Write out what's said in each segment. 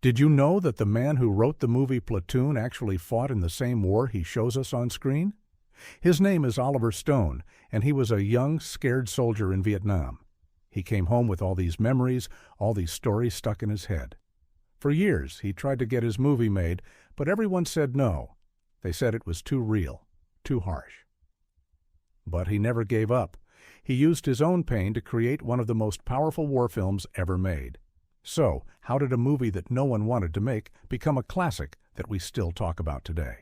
Did you know that the man who wrote the movie Platoon actually fought in the same war he shows us on screen? His name is Oliver Stone, and he was a young, scared soldier in Vietnam. He came home with all these memories, all these stories stuck in his head. For years, he tried to get his movie made, but everyone said no. They said it was too real, too harsh. But he never gave up. He used his own pain to create one of the most powerful war films ever made. So, how did a movie that no one wanted to make become a classic that we still talk about today?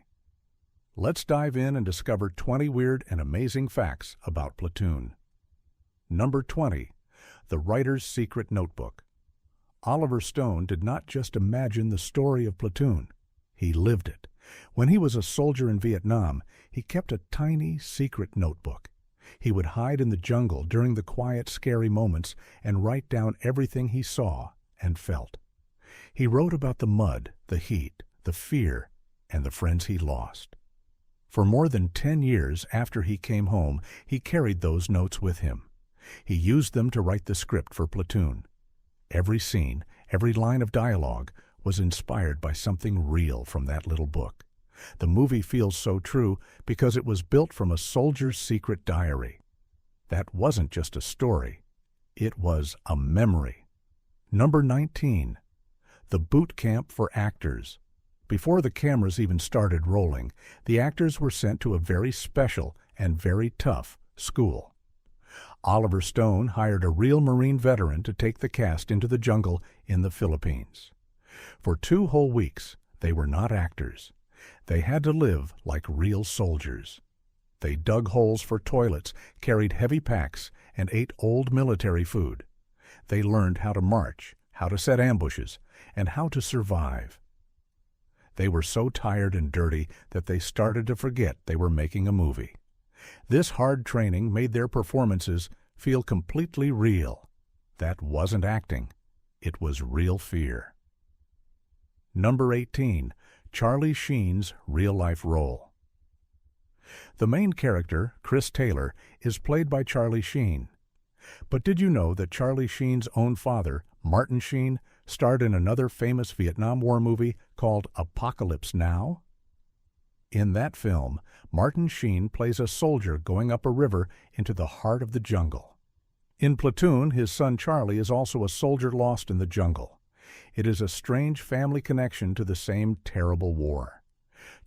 Let's dive in and discover 20 weird and amazing facts about Platoon. Number 20. The Writer's Secret Notebook. Oliver Stone did not just imagine the story of Platoon. He lived it. When he was a soldier in Vietnam, he kept a tiny, secret notebook. He would hide in the jungle during the quiet, scary moments and write down everything he saw and felt. He wrote about the mud, the heat, the fear, and the friends he lost. For more than 10 years after he came home, he carried those notes with him. He used them to write the script for Platoon. Every scene, every line of dialogue was inspired by something real from that little book. The movie feels so true because it was built from a soldier's secret diary. That wasn't just a story. It was a memory. Number 19. The Boot Camp for Actors. Before the cameras even started rolling, the actors were sent to a very special and very tough school. Oliver Stone hired a real Marine veteran to take the cast into the jungle in the Philippines. For 2 whole weeks, they were not actors. They had to live like real soldiers. They dug holes for toilets, carried heavy packs, and ate old military food. They learned how to march, how to set ambushes, and how to survive. They were so tired and dirty that they started to forget they were making a movie. This hard training made their performances feel completely real. That wasn't acting. It was real fear. Number 18. Charlie Sheen's real-life role. The main character, Chris Taylor, is played by Charlie Sheen. But did you know that Charlie Sheen's own father, Martin Sheen, starred in another famous Vietnam War movie called Apocalypse Now? In that film, Martin Sheen plays a soldier going up a river into the heart of the jungle. In Platoon, his son Charlie is also a soldier lost in the jungle. It is a strange family connection to the same terrible war.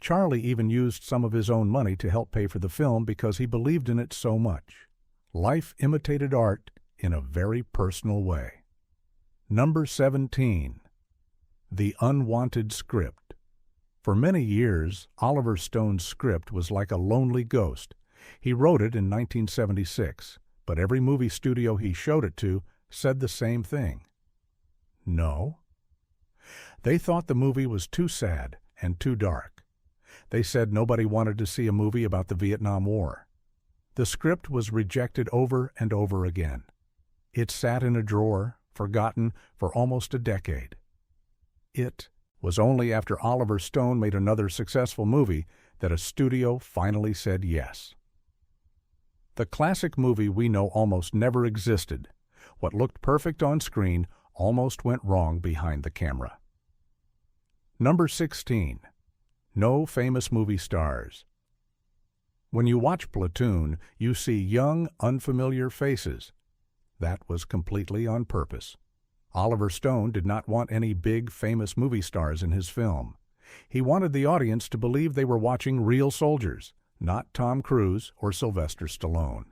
Charlie even used some of his own money to help pay for the film because he believed in it so much. Life imitated art in a very personal way. Number 17. The Unwanted Script. For many years, Oliver Stone's script was like a lonely ghost. He wrote it in 1976, but every movie studio he showed it to said the same thing. No. They thought the movie was too sad and too dark. They said nobody wanted to see a movie about the Vietnam War. The script was rejected over and over again. It sat in a drawer, forgotten for almost a decade. It was only after Oliver Stone made another successful movie that a studio finally said yes. The classic movie we know almost never existed. What looked perfect on screen almost went wrong behind the camera. Number 16. No famous movie stars. When you watch Platoon, you see young, unfamiliar faces. That was completely on purpose. Oliver Stone did not want any big, famous movie stars in his film. He wanted the audience to believe they were watching real soldiers, not Tom Cruise or Sylvester Stallone.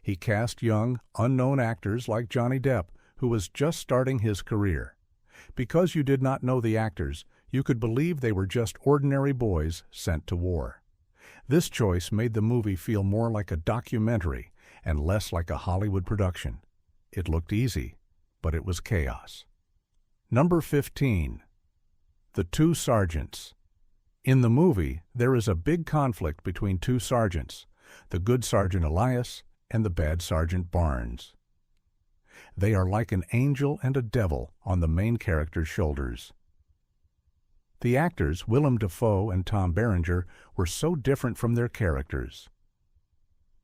He cast young, unknown actors like Johnny Depp, who was just starting his career. Because you did not know the actors, you could believe they were just ordinary boys sent to war. This choice made the movie feel more like a documentary and less like a Hollywood production. It looked easy, but it was chaos. Number 15. The Two Sergeants. In the movie, there is a big conflict between 2 sergeants, the good Sergeant Elias and the bad Sergeant Barnes. They are like an angel and a devil on the main character's shoulders. The actors, Willem Dafoe and Tom Berenger, were so different from their characters.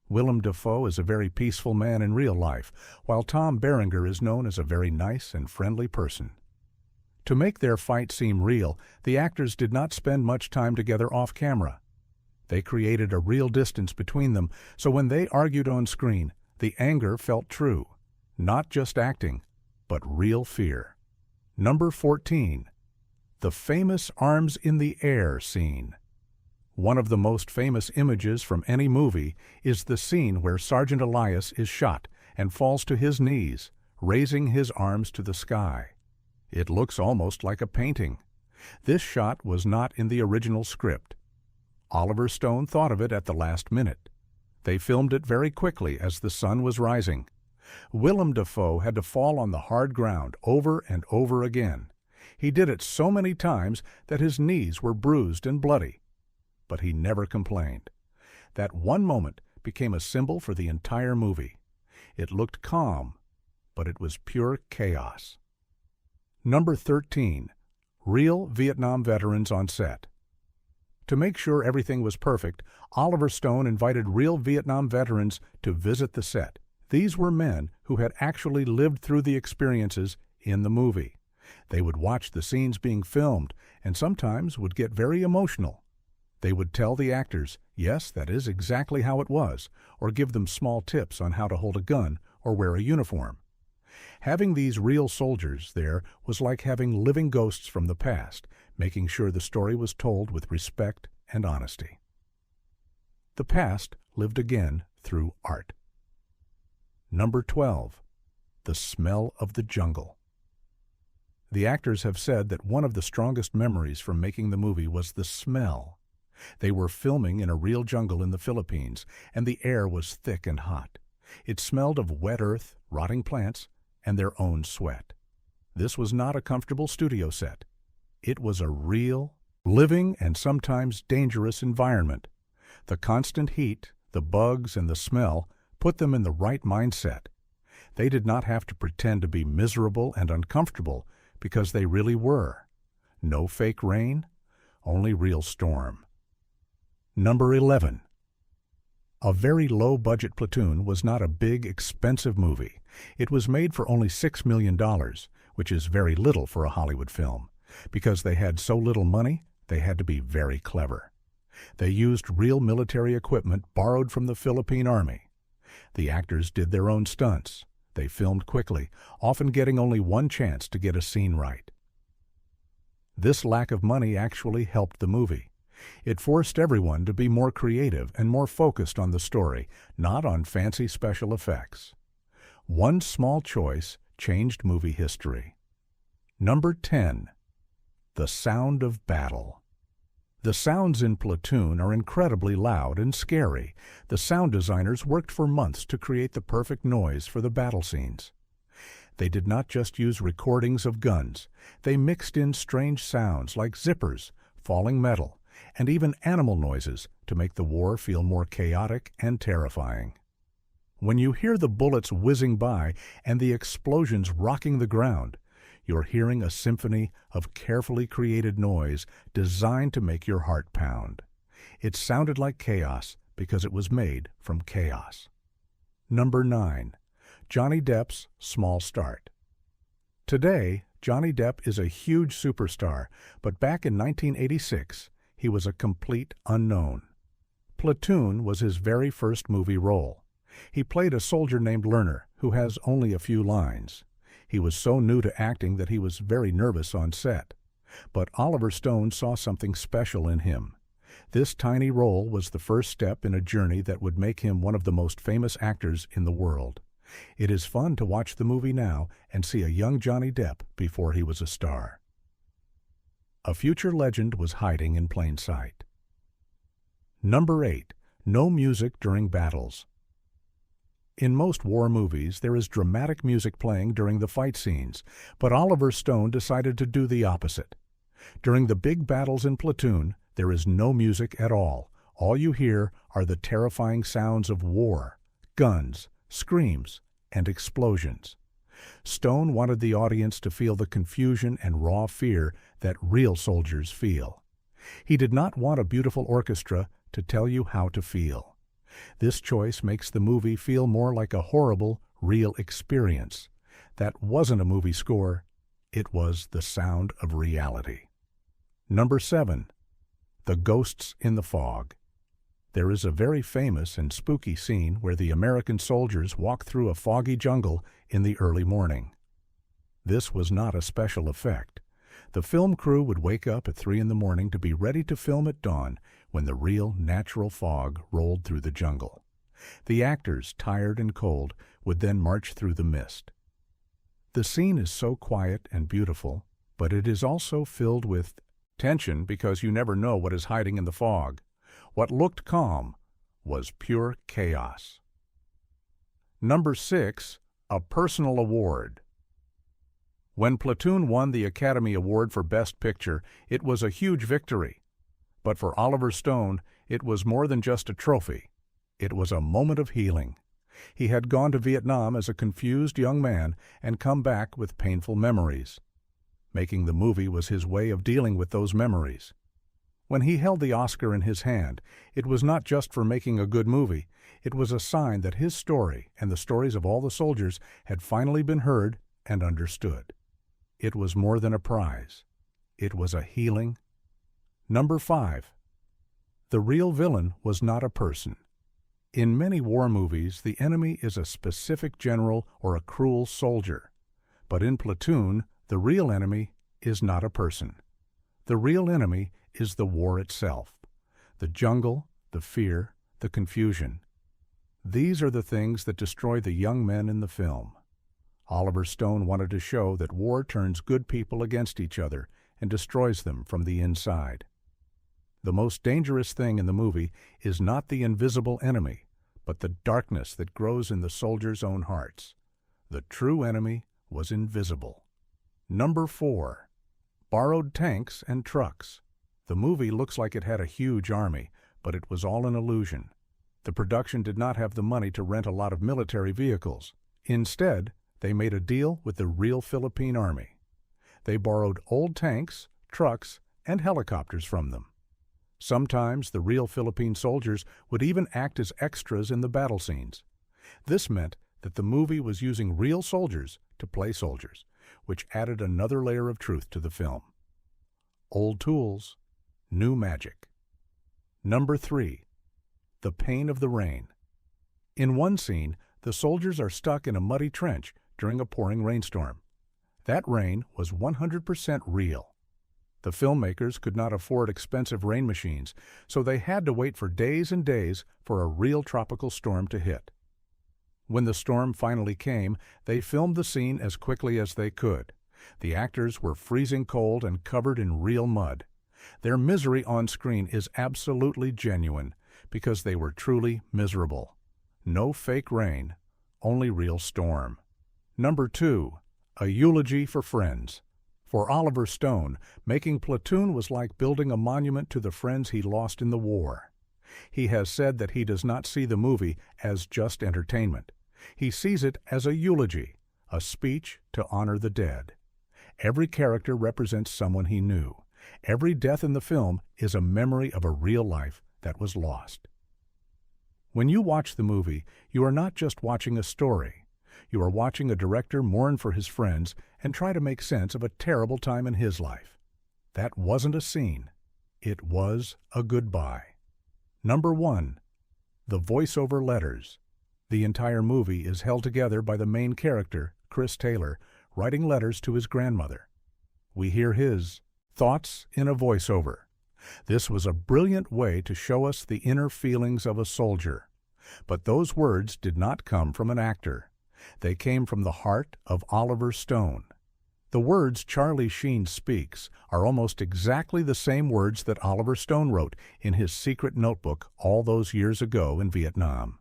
Willem Dafoe is a very peaceful man in real life, while Tom Berenger is known as a very nice and friendly person. To make their fight seem real, the actors did not spend much time together off camera. They created a real distance between them, so when they argued on screen, the anger felt true. Not just acting, but real fear. Number 14. The famous arms in the air scene. One of the most famous images from any movie is the scene where Sergeant Elias is shot and falls to his knees, raising his arms to the sky. It looks almost like a painting. This shot was not in the original script. Oliver Stone thought of it at the last minute. They filmed it very quickly as the sun was rising. Willem Dafoe had to fall on the hard ground over and over again. He did it so many times that his knees were bruised and bloody. But he never complained. That one moment became a symbol for the entire movie. It looked calm, but it was pure chaos. Number 13. Real Vietnam veterans on set. To make sure everything was perfect, Oliver Stone invited real Vietnam veterans to visit the set. These were men who had actually lived through the experiences in the movie. They would watch the scenes being filmed and sometimes would get very emotional. They would tell the actors, yes, that is exactly how it was, or give them small tips on how to hold a gun or wear a uniform. Having these real soldiers there was like having living ghosts from the past, making sure the story was told with respect and honesty. The past lived again through art. Number 12. The smell of the jungle. The actors have said that one of the strongest memories from making the movie was the smell. They were filming in a real jungle in the Philippines, and the air was thick and hot. It smelled of wet earth, rotting plants, and their own sweat. This was not a comfortable studio set. It was a real, living, and sometimes dangerous environment. The constant heat, the bugs, and the smell put them in the right mindset. They did not have to pretend to be miserable and uncomfortable because they really were. No fake rain, only real storm. Number 11. A very low-budget Platoon was not a big, expensive movie. It was made for only $6 million, which is very little for a Hollywood film. Because they had so little money, they had to be very clever. They used real military equipment borrowed from the Philippine Army. The actors did their own stunts. They filmed quickly, often getting only one chance to get a scene right. This lack of money actually helped the movie. It forced everyone to be more creative and more focused on the story, not on fancy special effects. One small choice changed movie history. Number 10. The sound of battle. The sounds in Platoon are incredibly loud and scary. The sound designers worked for months to create the perfect noise for the battle scenes. They did not just use recordings of guns. They mixed in strange sounds like zippers, falling metal, and even animal noises to make the war feel more chaotic and terrifying. When you hear the bullets whizzing by and the explosions rocking the ground, you're hearing a symphony of carefully created noise designed to make your heart pound. It sounded like chaos because it was made from chaos. Number 9. Johnny Depp's small start. Today, Johnny Depp is a huge superstar, but back in 1986, he was a complete unknown. Platoon was his very first movie role. He played a soldier named Lerner, who has only a few lines. He was so new to acting that he was very nervous on set. But Oliver Stone saw something special in him. This tiny role was the first step in a journey that would make him one of the most famous actors in the world. It is fun to watch the movie now and see a young Johnny Depp before he was a star. A future legend was hiding in plain sight. Number 8. No music during battles. In most war movies, there is dramatic music playing during the fight scenes, but Oliver Stone decided to do the opposite. During the big battles in Platoon, there is no music at all. All you hear are the terrifying sounds of war, guns, screams, and explosions. Stone wanted the audience to feel the confusion and raw fear that real soldiers feel. He did not want a beautiful orchestra to tell you how to feel. This choice makes the movie feel more like a horrible, real experience. That wasn't a movie score, It was the sound of reality. Number 7. The Ghosts in the Fog. There is a very famous and spooky scene where the American soldiers walk through a foggy jungle in the early morning. This was not a special effect. The film crew would wake up at 3 in the morning to be ready to film at dawn when the real natural fog rolled through the jungle. The actors, tired and cold, would then march through the mist. The scene is so quiet and beautiful, but it is also filled with tension because you never know what is hiding in the fog. What looked calm was pure chaos. Number 6. A Personal Award. When Platoon won the Academy Award for Best Picture, it was a huge victory. But for Oliver Stone, it was more than just a trophy. It was a moment of healing. He had gone to Vietnam as a confused young man and come back with painful memories. Making the movie was his way of dealing with those memories. When he held the Oscar in his hand, it was not just for making a good movie. It was a sign that his story and the stories of all the soldiers had finally been heard and understood. It was more than a prize. It was a healing. Number 5. The real villain was not a person. In many war movies, the enemy is a specific general or a cruel soldier. But in Platoon, the real enemy is not a person. The real enemy is the war itself. The jungle, the fear, the confusion. These are the things that destroy the young men in the film. Oliver Stone wanted to show that war turns good people against each other and destroys them from the inside. The most dangerous thing in the movie is not the invisible enemy, but the darkness that grows in the soldiers' own hearts. The true enemy was invisible. Number 4. Borrowed tanks and trucks. The movie looks like it had a huge army, but it was all an illusion. The production did not have the money to rent a lot of military vehicles. Instead, they made a deal with the real Philippine Army. They borrowed old tanks, trucks, and helicopters from them. Sometimes the real Philippine soldiers would even act as extras in the battle scenes. This meant that the movie was using real soldiers to play soldiers, which added another layer of truth to the film. Old tools, new magic. Number 3. The Pain of the Rain. In one scene, the soldiers are stuck in a muddy trench during a pouring rainstorm. That rain was 100% real. The filmmakers could not afford expensive rain machines, so they had to wait for days and days for a real tropical storm to hit. When the storm finally came, they filmed the scene as quickly as they could. The actors were freezing cold and covered in real mud. Their misery on screen is absolutely genuine because they were truly miserable. No fake rain, only real storm. Number 2. A Eulogy for Friends. For Oliver Stone, making Platoon was like building a monument to the friends he lost in the war. He has said that he does not see the movie as just entertainment. He sees it as a eulogy, a speech to honor the dead. Every character represents someone he knew. Every death in the film is a memory of a real life that was lost. When you watch the movie, you are not just watching a story. You are watching a director mourn for his friends and try to make sense of a terrible time in his life. That wasn't a scene. It was a goodbye. Number 1. The voiceover letters. The entire movie is held together by the main character, Chris Taylor, writing letters to his grandmother. We hear his thoughts in a voiceover. This was a brilliant way to show us the inner feelings of a soldier. But those words did not come from an actor. They came from the heart of Oliver Stone. The words Charlie Sheen speaks are almost exactly the same words that Oliver Stone wrote in his secret notebook all those years ago in Vietnam.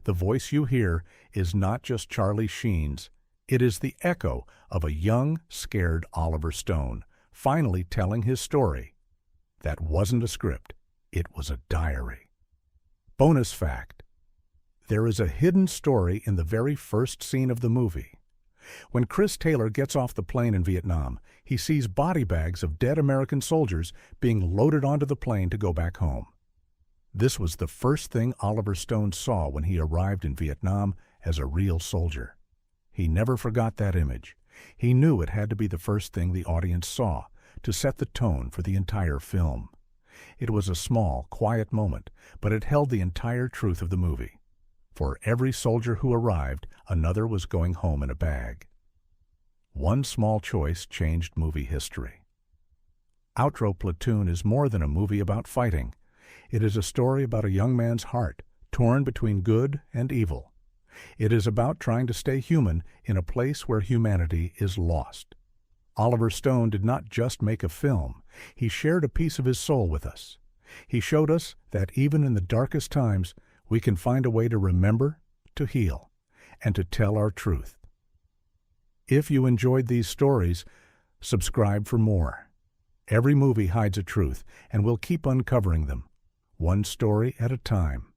The voice you hear is not just Charlie Sheen's. It is the echo of a young, scared Oliver Stone, finally telling his story. That wasn't a script. It was a diary. Bonus fact. There is a hidden story in the very first scene of the movie. When Chris Taylor gets off the plane in Vietnam, he sees body bags of dead American soldiers being loaded onto the plane to go back home. This was the first thing Oliver Stone saw when he arrived in Vietnam as a real soldier. He never forgot that image. He knew it had to be the first thing the audience saw to set the tone for the entire film. It was a small, quiet moment, but it held the entire truth of the movie. For every soldier who arrived, another was going home in a bag. One small choice changed movie history. Outro Platoon is more than a movie about fighting. It is a story about a young man's heart, torn between good and evil. It is about trying to stay human in a place where humanity is lost. Oliver Stone did not just make a film. He shared a piece of his soul with us. He showed us that even in the darkest times, we can find a way to remember, to heal, and to tell our truth. If you enjoyed these stories, subscribe for more. Every movie hides a truth, and we'll keep uncovering them, one story at a time.